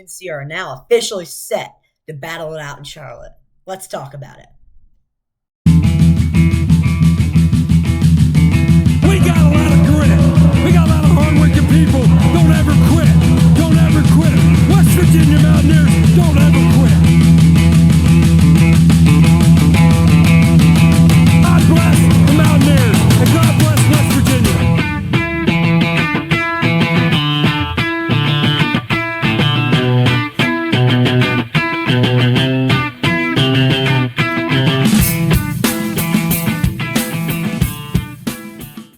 UNC are now officially set to battle it out in Charlotte. Let's talk about it. We got a lot of grit. We got a lot of hardworking people. Don't ever quit. Don't ever quit. West Virginia Mountaineers, don't ever quit. God bless the Mountaineers, and God bless West Virginia.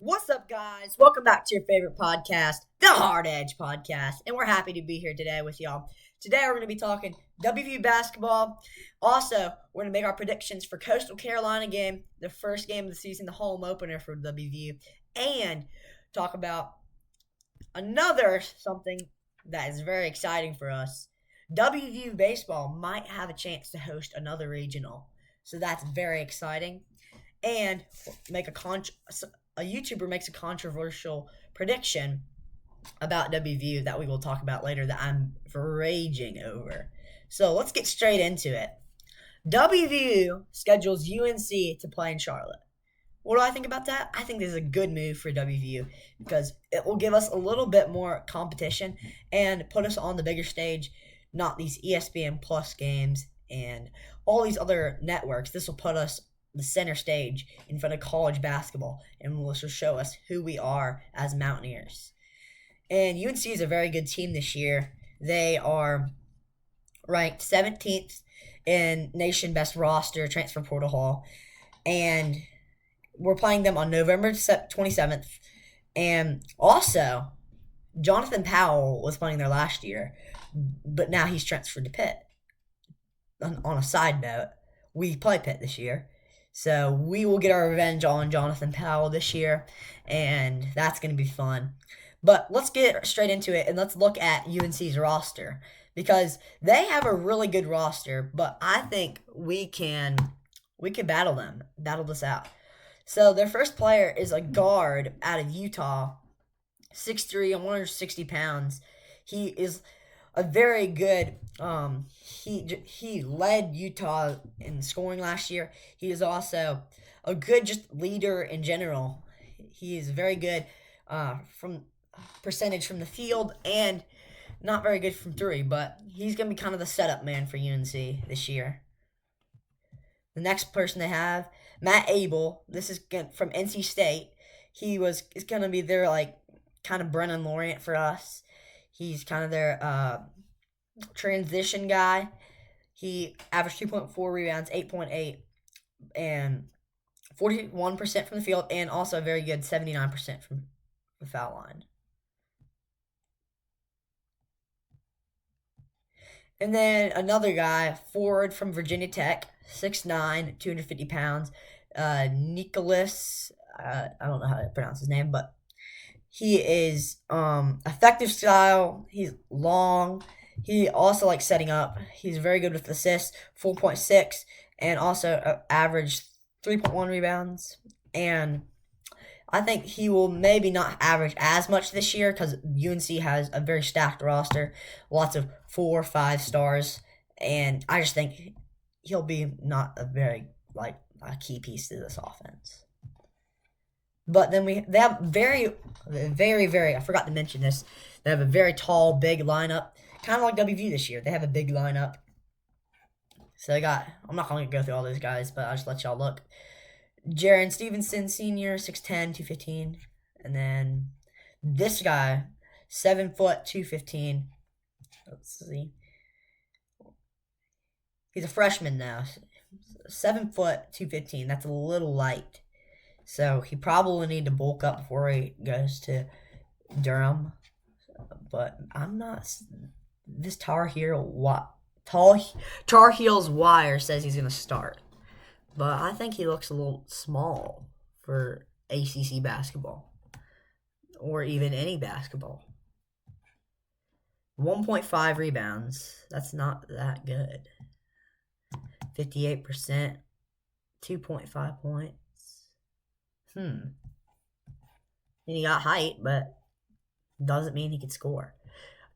What's up, guys? Welcome back to your favorite podcast, the Hard Edge Podcast, and we're happy to be here today with y'all. Today, we're going to be talking WVU basketball. Also, we're going to make our predictions for Coastal Carolina game, the first game of the season, the home opener for WVU, and talk about another something that is very exciting for us. WVU baseball might have a chance to host another regional, so that's very exciting. And make a YouTuber makes a controversial prediction about WVU that we will talk about later that I'm raging over. So let's get straight into it. WVU schedules UNC to play in Charlotte. What do I think about that? I think this is a good move for WVU because it will give us a little bit more competition and put us on the bigger stage, not these ESPN Plus games and all these other networks. This will put us the center stage in front of college basketball and will also show us who we are as Mountaineers. And UNC is a very good team this year. They are ranked 17th in Nation Best Roster Transfer Portal Hall. And we're playing them on November 27th. And also, Jonathan Powell was playing there last year, but now he's transferred to Pitt. On a side note, we play Pitt this year. So we will get our revenge on Jonathan Powell this year, and that's going to be fun. But let's get straight into it, and let's look at UNC's roster because they have a really good roster, but I think we can battle this out. So their first player is a guard out of Utah, 6'3" and 160 pounds. He is a very good he led Utah in scoring last year. He is also a good just leader in general. He is very good from percentage from the field and not very good from three, but he's going to be kind of the setup man for UNC this year. The next person they have, Matt Abel. This is from NC State. Is going to be their kind of Brennan Lorient for us. He's kind of their transition guy. He averaged 2.4 rebounds, 8.8, and 41% from the field, and also very good 79% from the foul line. And then another guy, forward from Virginia Tech, 6'9", 250 pounds, Nicholas, I don't know how to pronounce his name, but he is effective style. He's long. He also likes setting up. He's very good with assists, 4.6, and also averaged 3.1 rebounds. And I think he will maybe not average as much this year because UNC has a very stacked roster, lots of 4 or 5 stars, and I just think he'll be not a very a key piece to this offense. But then they have very, very, I forgot to mention this, they have a very tall, big lineup, kind of like WVU this year. They have a big lineup. So I'm not going to go through all those guys, but I'll just let y'all look. Jaron Stevenson, senior, 6'10", 215. And then this guy, 7 foot, 215. Let's see. He's a freshman now. 7 foot, 215. That's a little light. So he probably need to bulk up before he goes to Durham. But I'm not. This Tar Heels Wire says he's going to start. But I think he looks a little small for ACC basketball. Or even any basketball. 1.5 rebounds. That's not that good. 58%. 2.5 points. And he got height, but doesn't mean he could score.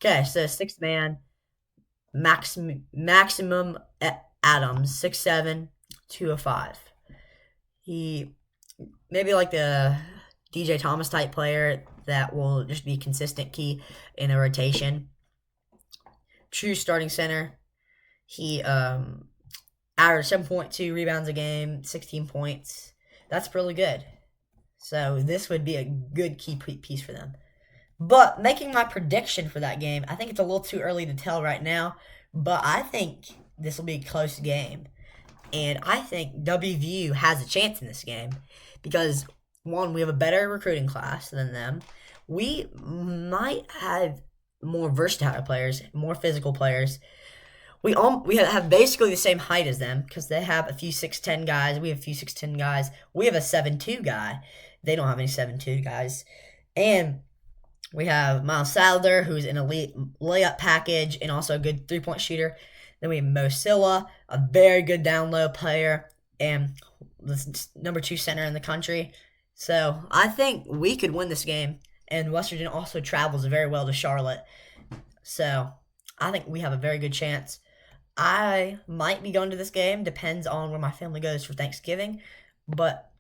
Okay, so sixth man, Maximum Adams, 6'7", 205. He maybe like the DJ Thomas type player that will just be consistent key in a rotation. True starting center. He averaged 7.2 rebounds a game, 16 points. That's really good. So this would be a good key piece for them. But making my prediction for that game, I think it's a little too early to tell right now. But I think this will be a close game. And I think WVU has a chance in this game because, one, we have a better recruiting class than them. We might have more versatile players, more physical players. We have basically the same height as them because they have a few 6'10 guys. We have a few 6'10 guys. We have a 7'2 guy. They don't have any 7'2 guys. And we have Miles Sadler, who's an elite layup package and also a good three-point shooter. Then we have Mo Silla, a very good down-low player, and the number 2 center in the country. So I think we could win this game. And West Virginia also travels very well to Charlotte. So I think we have a very good chance. I might be going to this game. Depends on where my family goes for Thanksgiving. But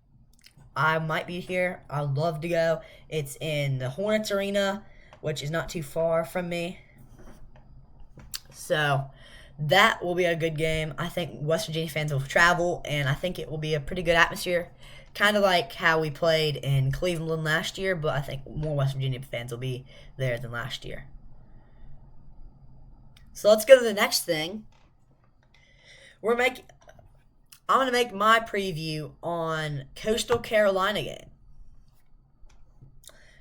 I might be here. I'd love to go. It's in the Hornets Arena, which is not too far from me. So that will be a good game. I think West Virginia fans will travel, and I think it will be a pretty good atmosphere. Kind of like how we played in Cleveland last year, but I think more West Virginia fans will be there than last year. So let's go to the next thing. I'm going to make my preview on Coastal Carolina game.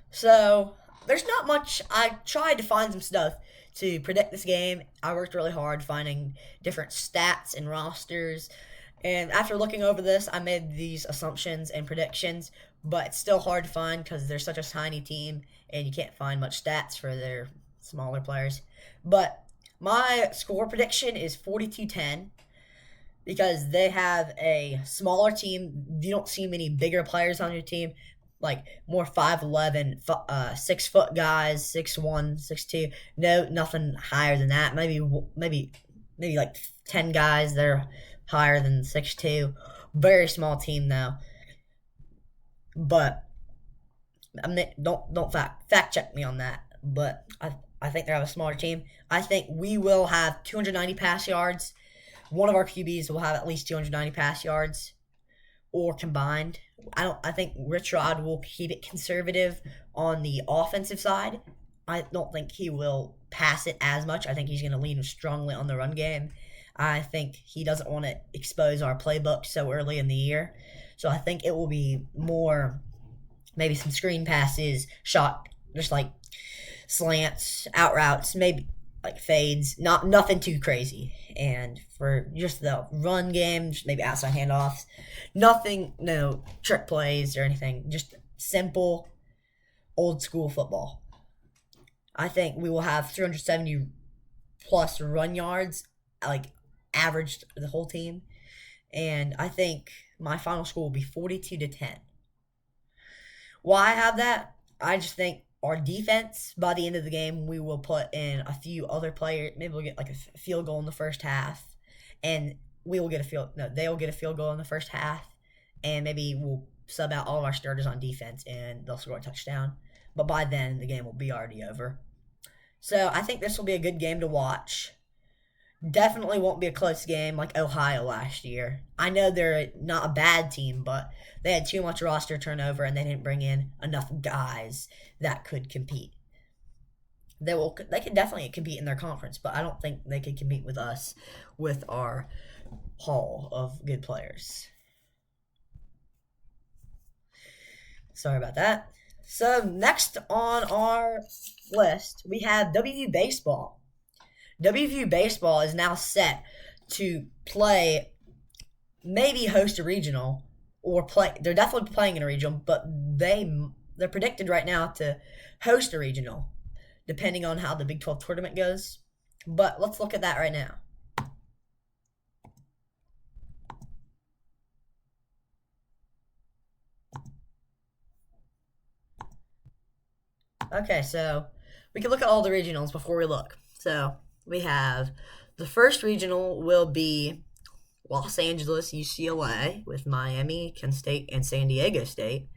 So there's not much. I tried to find some stuff to predict this game. I worked really hard finding different stats and rosters. And after looking over this, I made these assumptions and predictions, but it's still hard to find because they're such a tiny team and you can't find much stats for their smaller players. But my score prediction is 42-10 because they have a smaller team. You don't see many bigger players on your team, like more 5'11", 6-foot guys, 6'1", 6'2". No, nothing higher than that. Maybe like 10 guys that are higher than 6'2". Very small team though. But don't fact check me on that. But I think they have a smaller team. I think we will have 290 pass yards. One of our QBs will have at least 290 pass yards, or combined. I think Rich Rod will keep it conservative on the offensive side. I don't think he will pass it as much. I think he's going to lean strongly on the run game. I think he doesn't want to expose our playbook so early in the year. So I think it will be more maybe some screen passes, shot, just like slants, out routes, maybe like fades, nothing too crazy. And for just the run game, just maybe outside handoffs, nothing, no trick plays or anything, just simple old school football. I think we will have 370 plus run yards, like averaged the whole team. And I think my final score will be 42-10. Why I have that? I just think our defense, by the end of the game, we will put in a few other players. Maybe we'll get like a field goal in the first half, and they'll get a field goal in the first half, and maybe we'll sub out all of our starters on defense, and they'll score a touchdown. But by then, the game will be already over. So I think this will be a good game to watch. Definitely won't be a close game like Ohio last year. I know they're not a bad team, but they had too much roster turnover and they didn't bring in enough guys that could compete. They could definitely compete in their conference, but I don't think they could compete with us with our haul of good players. Sorry about that. So next on our list, we have WVU baseball. WVU baseball is now set to play, maybe host a regional, or play. They're definitely playing in a regional, but they're predicted right now to host a regional, depending on how the Big 12 tournament goes. But let's look at that right now. Okay, so we can look at all the regionals before we look. So we have The first regional will be Los Angeles, UCLA, with Miami, Kent State, and San Diego State.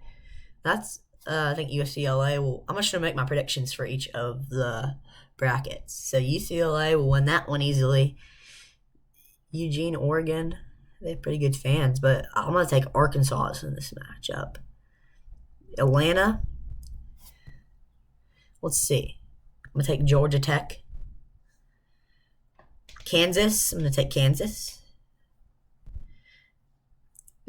That's I think UCLA will. I'm just gonna make my predictions for each of the brackets. So UCLA will win that one easily. Eugene, Oregon, they have pretty good fans, but I'm gonna take Arkansas in this matchup. Atlanta. Let's see. I'm gonna take Georgia Tech. Kansas. I'm gonna take Kansas.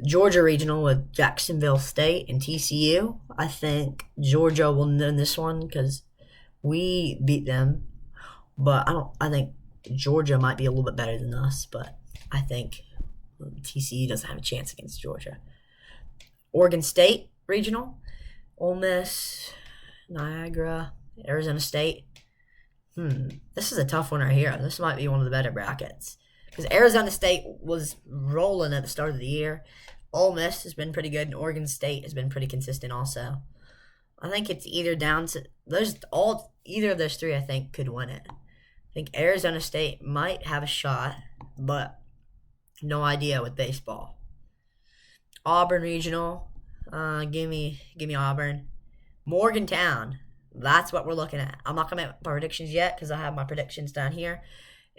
Georgia Regional with Jacksonville State and TCU. I think Georgia will win this one because we beat them, but I think Georgia might be a little bit better than us, but I think TCU doesn't have a chance against Georgia. Oregon State Regional, Ole Miss, Niagara, Arizona State. This is a tough one right here. This might be one of the better brackets. Because Arizona State was rolling at the start of the year. Ole Miss has been pretty good, and Oregon State has been pretty consistent also. I think it's either down to either of those three I think could win it. I think Arizona State might have a shot, but no idea with baseball. Auburn Regional, give me Auburn. Morgantown, that's what we're looking at. I'm not gonna make my predictions yet because I have my predictions down here.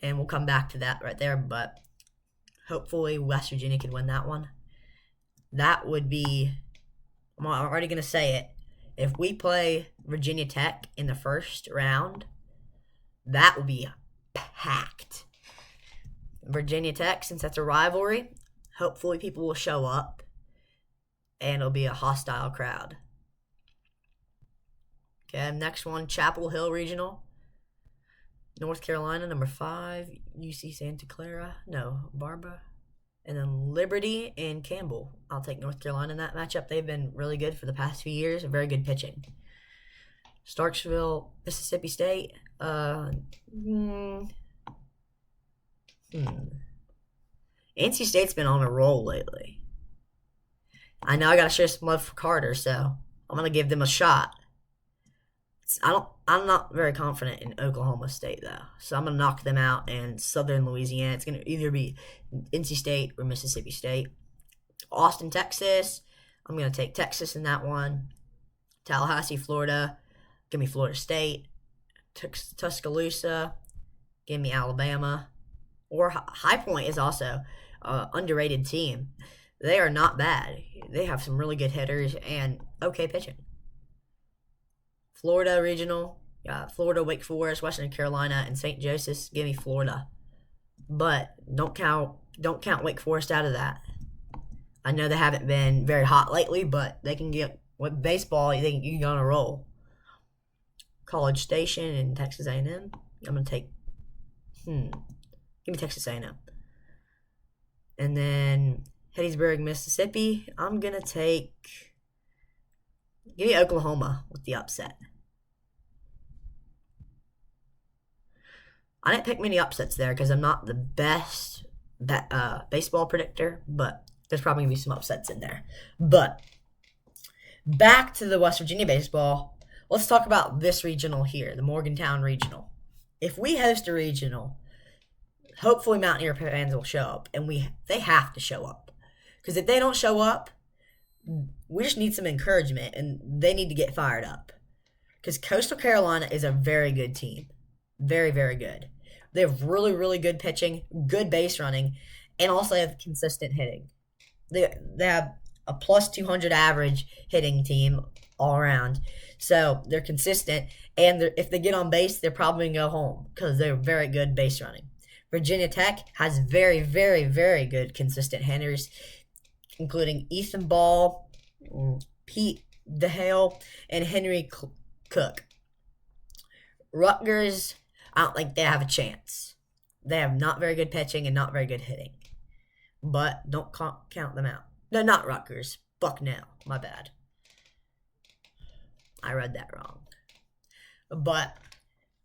And we'll come back to that right there, but hopefully West Virginia can win that one. That would be, I'm already going to say it, if we play Virginia Tech in the first round, that will be packed. Virginia Tech, since that's a rivalry, hopefully people will show up, and it'll be a hostile crowd. Okay, next one, Chapel Hill Regional. North Carolina, number 5, UC Santa Clara, Barbara, and then Liberty and Campbell. I'll take North Carolina in that matchup. They've been really good for the past few years, very good pitching. Starksville, Mississippi State, NC State's been on a roll lately. I know I gotta show some love for Carter, so I'm gonna give them a shot. I'm not very confident in Oklahoma State, though. So I'm going to knock them out. And Southern Louisiana, it's going to either be NC State or Mississippi State. Austin, Texas, I'm going to take Texas in that one. Tallahassee, Florida, give me Florida State. Tuscaloosa, give me Alabama. Or High Point is also an underrated team. They are not bad. They have some really good hitters and okay pitching. Florida Regional, Florida, Wake Forest, Western Carolina, and St. Joseph's. Give me Florida, but don't count Wake Forest out of that. I know they haven't been very hot lately, but they can get with baseball. You can go on a roll. College Station and Texas A&M. I'm gonna take. Give me Texas A&M, and then Hattiesburg, Mississippi. I'm gonna take. Give me Oklahoma with the upset. I didn't pick many upsets there because I'm not the best baseball predictor, but there's probably going to be some upsets in there. But back to the West Virginia baseball, let's talk about this regional here, the Morgantown Regional. If we host a regional, hopefully Mountaineer fans will show up, and they have to show up. Because if they don't show up, we just need some encouragement, and they need to get fired up. Because Coastal Carolina is a very good team. Very, very good. They have really, really good pitching, good base running, and also have consistent hitting. They have a plus 200 average hitting team all around. So they're consistent, and if they get on base, they're probably going to go home because they're very good base running. Virginia Tech has very, very, very good consistent hitters, including Ethan Ball, Pete DeHale, and Henry Cook. Rutgers, I don't think they have a chance. They have not very good pitching and not very good hitting. But don't count them out. No, not Rutgers. Bucknell. My bad. I read that wrong. But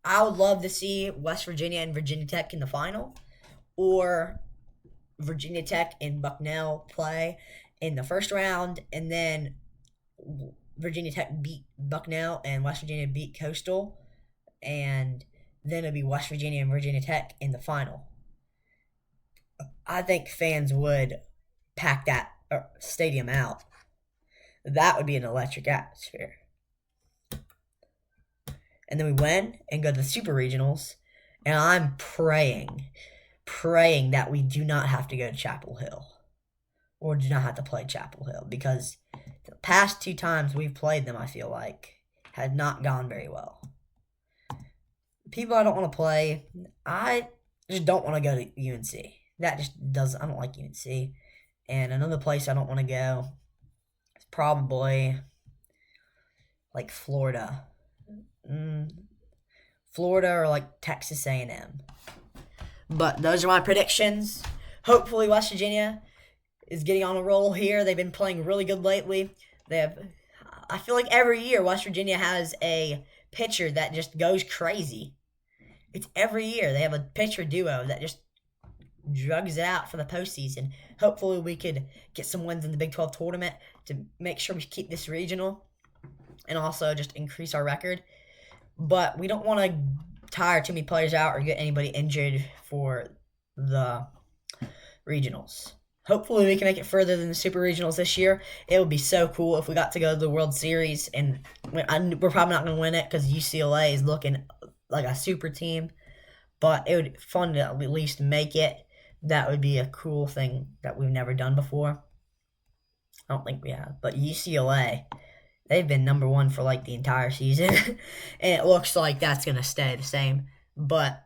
I would love to see West Virginia and Virginia Tech in the final, or Virginia Tech and Bucknell play in the first round, and then Virginia Tech beat Bucknell and West Virginia beat Coastal, and then it'll be West Virginia and Virginia Tech in the final. I think fans would pack that stadium out. That would be an electric atmosphere. And then we win and go to the Super Regionals. And I'm praying that we do not have to go to Chapel Hill. Or do not have to play Chapel Hill. Because the past 2 times we've played them, I feel like, had not gone very well. People I don't want to play, I just don't want to go to UNC. That just doesn't, I don't like UNC. And another place I don't want to go is probably like Florida. Florida or like Texas A&M. But those are my predictions. Hopefully West Virginia is getting on a roll here. They've been playing really good lately. I feel like every year West Virginia has a pitcher that just goes crazy. It's every year. They have a pitcher duo that just drugs it out for the postseason. Hopefully we could get some wins in the Big 12 tournament to make sure we keep this regional and also just increase our record. But we don't want to tire too many players out or get anybody injured for the regionals. Hopefully we can make it further than the Super Regionals this year. It would be so cool if we got to go to the World Series, and we're probably not going to win it because UCLA is looking like a super team. But it would be fun to at least make it. That would be a cool thing that we've never done before. I don't think we have. But UCLA, they've been number 1 for like the entire season. And it looks like that's going to stay the same. But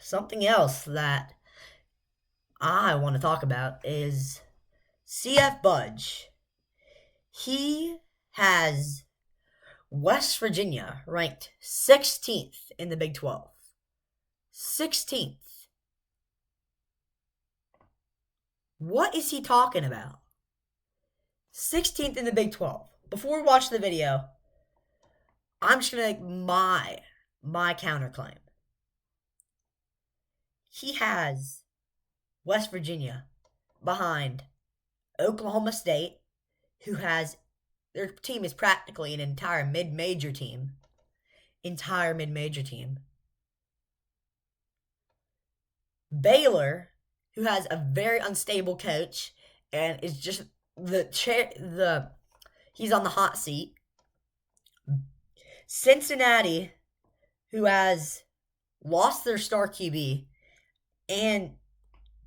something else that I want to talk about is CF Budge. He has West Virginia ranked 16th in the Big 12. 16th. What is he talking about? 16th in the Big 12. Before we watch the video, I'm just going to make my counterclaim. He has West Virginia behind Oklahoma State, who has, their team is practically an entire mid-major team. Baylor, who has a very unstable coach and is just he's on the hot seat. Cincinnati, who has lost their star QB and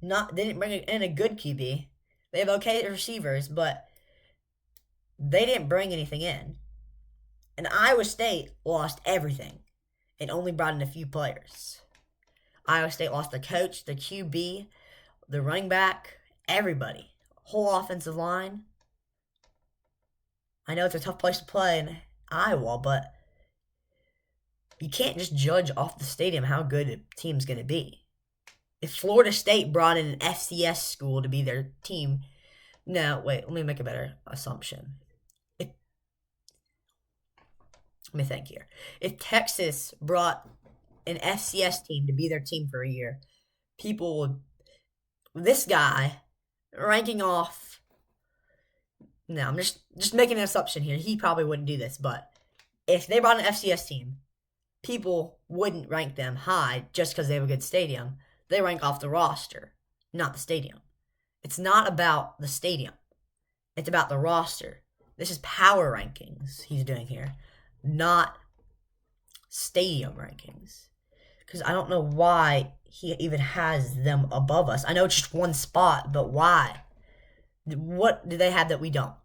they didn't bring in a good QB. They have okay receivers, but they didn't bring anything in. And Iowa State lost everything and only brought in a few players. Iowa State lost the coach, the QB, the running back, everybody. Whole offensive line. I know it's a tough place to play in Iowa, but you can't just judge off the stadium how good a team's going to be. If Florida State brought in an FCS school to be their team, no, wait, let me make a better assumption. Let me think here. If Texas brought an FCS team to be their team for a year, people would, this guy, ranking off, no, I'm just making an assumption here. He probably wouldn't do this, but if they brought an FCS team, people wouldn't rank them high just because they have a good stadium. They rank off the roster, not the stadium. It's not about the stadium. It's about the roster. This is power rankings he's doing here, not stadium rankings. Because I don't know why he even has them above us. I know it's just one spot, but why? What do they have that we don't?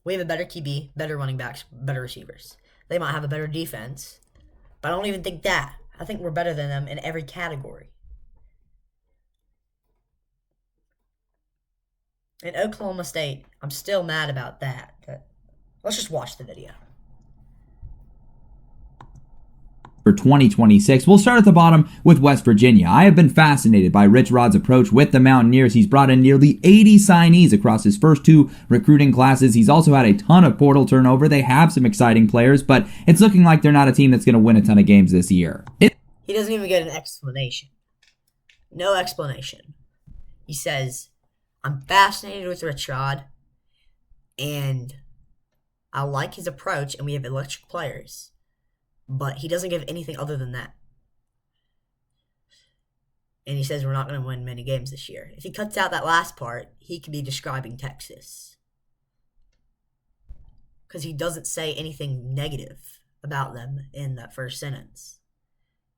We have a better QB, better running backs, better receivers. They might have a better defense, but I don't even think that. I think we're better than them in every category. And Oklahoma State, I'm still mad about that. But let's just watch the video. For 2026. We'll start at the bottom with West Virginia. I have been fascinated by Rich Rod's approach with the Mountaineers. He's brought in nearly 80 signees across his first 2 recruiting classes. He's also had a ton of portal turnover. They have some exciting players, but it's looking like they're not a team that's going to win a ton of games this year. He doesn't even get an explanation. No explanation. He says, I'm fascinated with Rich Rod, and I like his approach, and we have electric players. But he doesn't give anything other than that. And he says we're not going to win many games this year. If he cuts out that last part, he could be describing Texas. Because he doesn't say anything negative about them in that first sentence.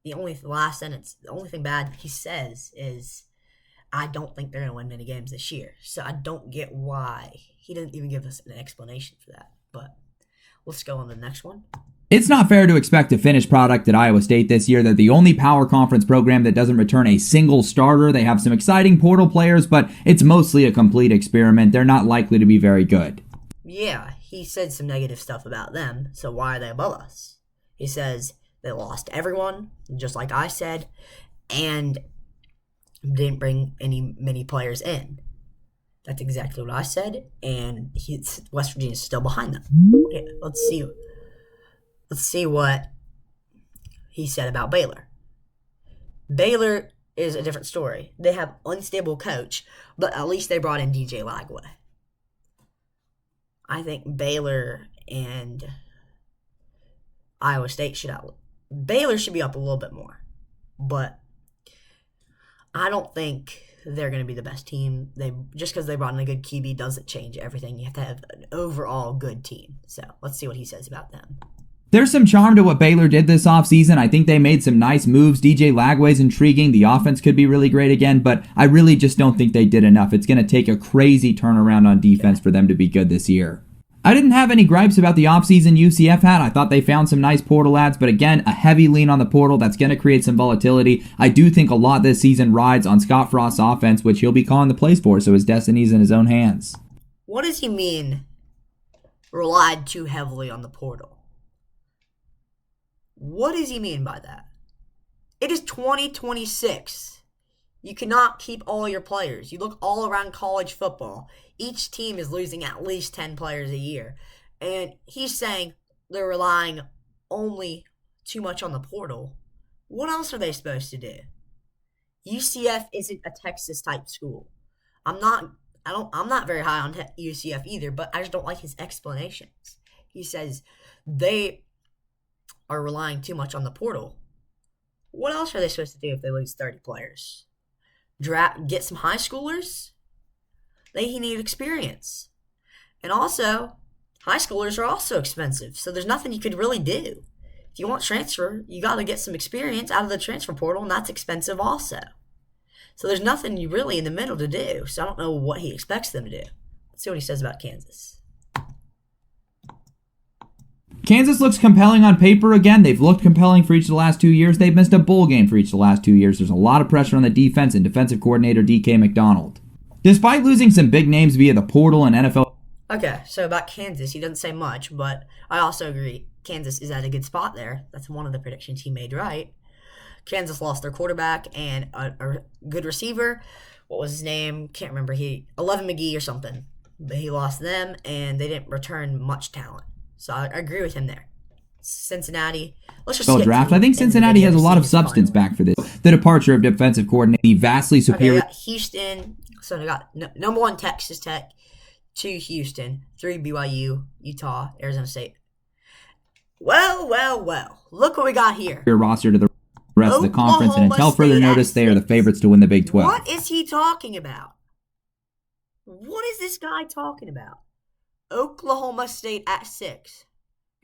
The only thing bad he says is, I don't think they're going to win many games this year. So I don't get why. He didn't even give us an explanation for that. But let's go on to the next one. It's not fair to expect a finished product at Iowa State this year. They're the only power conference program that doesn't return a single starter. They have some exciting portal players, but it's mostly a complete experiment. They're not likely to be very good. Yeah, he said some negative stuff about them, so why are they above us? He says they lost everyone, just like I said, and didn't bring many players in. That's exactly what I said, and West Virginia's still behind them. Okay, let's see what he said about Baylor. Baylor is a different story. They have unstable coach, but at least they brought in DJ Lagway. I think Baylor and Iowa State Baylor should be up a little bit more, but I don't think they're going to be the best team. Just because they brought in a good QB doesn't change everything. You have to have an overall good team. So let's see what he says about them. There's some charm to what Baylor did this offseason. I think they made some nice moves. DJ Lagway's intriguing. The offense could be really great again, but I really just don't think they did enough. It's going to take a crazy turnaround on defense for them to be good this year. I didn't have any gripes about the offseason UCF had. I thought they found some nice portal ads, but again, a heavy lean on the portal. That's going to create some volatility. I do think a lot this season rides on Scott Frost's offense, which he'll be calling the plays for, so his destiny's in his own hands. What does he mean, relied too heavily on the portal? What does he mean by that? It is 2026. You cannot keep all your players. You look all around college football. Each team is losing at least 10 players a year. And he's saying they're relying only too much on the portal. What else are they supposed to do? UCF isn't a Texas-type school. I'm not very high on UCF either, but I just don't like his explanations. He says they are relying too much on the portal. What else are they supposed to do if they lose 30 players? Get some high schoolers? They need experience. And also, high schoolers are also expensive, so there's nothing you could really do. If you want transfer, you got to get some experience out of the transfer portal, and that's expensive also. So there's nothing you really in the middle to do, so I don't know what he expects them to do. Let's see what he says about Kansas. Kansas looks compelling on paper again. They've looked compelling for each of the last 2 years. They've missed a bowl game for each of the last 2 years. There's a lot of pressure on the defense and defensive coordinator DK McDonald. Despite losing some big names via the portal and NFL. Okay, so about Kansas, he doesn't say much, but I also agree. Kansas is at a good spot there. That's one of the predictions he made right. Kansas lost their quarterback and a good receiver. What was his name? Can't remember. 11 McGee or something. But he lost them, and they didn't return much talent. So I agree with him there. Cincinnati. Let's just draft. I think Cincinnati has a lot of substance back for this. The departure of defensive coordinator, the vastly superior. Okay, Houston. So they got number 1 Texas Tech, 2 Houston, 3 BYU, Utah, Arizona State. Well. Look what we got here. Your roster to the rest of the conference, and until further notice, they are the favorites to win the Big 12. What is he talking about? What is this guy talking about? Oklahoma State at 6.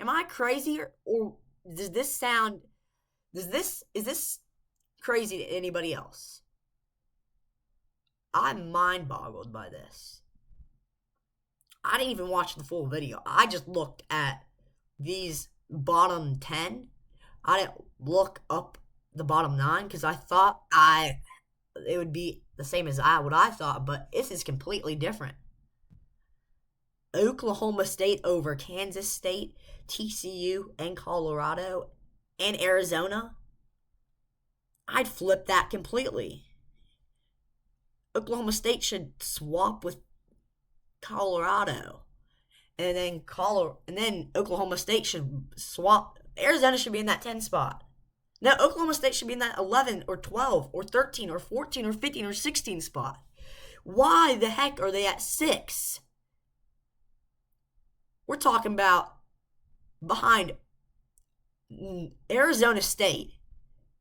Am I crazy or is this crazy to anybody else? I'm mind boggled by this. I didn't even watch the full video. I just looked at these bottom 10. I didn't look up the bottom 9 because I thought it would be the same as what I thought, but this is completely different. Oklahoma State over Kansas State, TCU, and Colorado, and Arizona. I'd flip that completely. Oklahoma State should swap with Colorado. And then Oklahoma State should swap. Arizona should be in that 10 spot. No, Oklahoma State should be in that 11 or 12 or 13 or 14 or 15 or 16 spot. Why the heck are they at 6? We're talking about behind Arizona State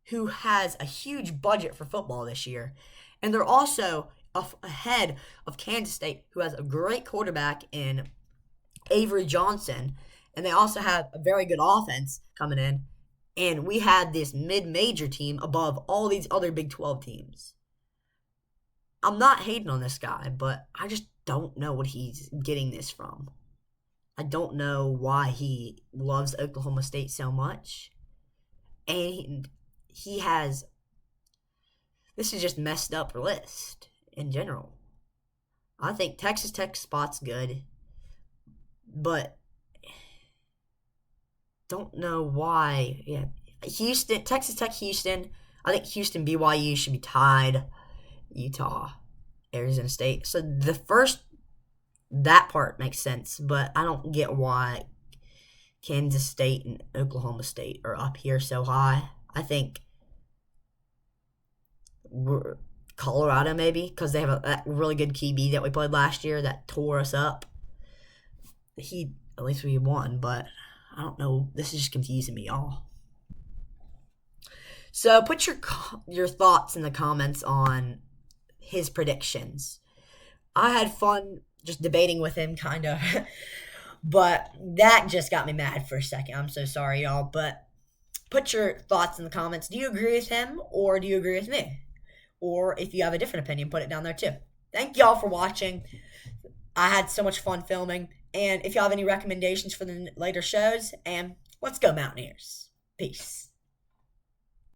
who has a huge budget for football this year. And they're also ahead of Kansas State, who has a great quarterback in Avery Johnson. And they also have a very good offense coming in. And we had this mid-major team above all these other Big 12 teams. I'm not hating on this guy, but I just don't know what he's getting this from. I don't know why he loves Oklahoma State so much. And he has... This is just messed up list in general. I think Texas Tech spot's good, but don't know why. Yeah, Houston, Texas Tech, Houston. I think Houston, BYU should be tied. Utah, Arizona State. So that part makes sense, but I don't get why Kansas State and Oklahoma State are up here so high. I think Colorado maybe, because they have that really good QB that we played last year that tore us up. At least we won, but I don't know. This is just confusing me, y'all. So put your thoughts in the comments on his predictions. I had fun just debating with him, kind of. But that just got me mad for a second. I'm so sorry, y'all. But put your thoughts in the comments. Do you agree with him or do you agree with me? Or if you have a different opinion, put it down there too. Thank y'all for watching. I had so much fun filming. And if y'all have any recommendations for the later shows, and let's go Mountaineers. Peace.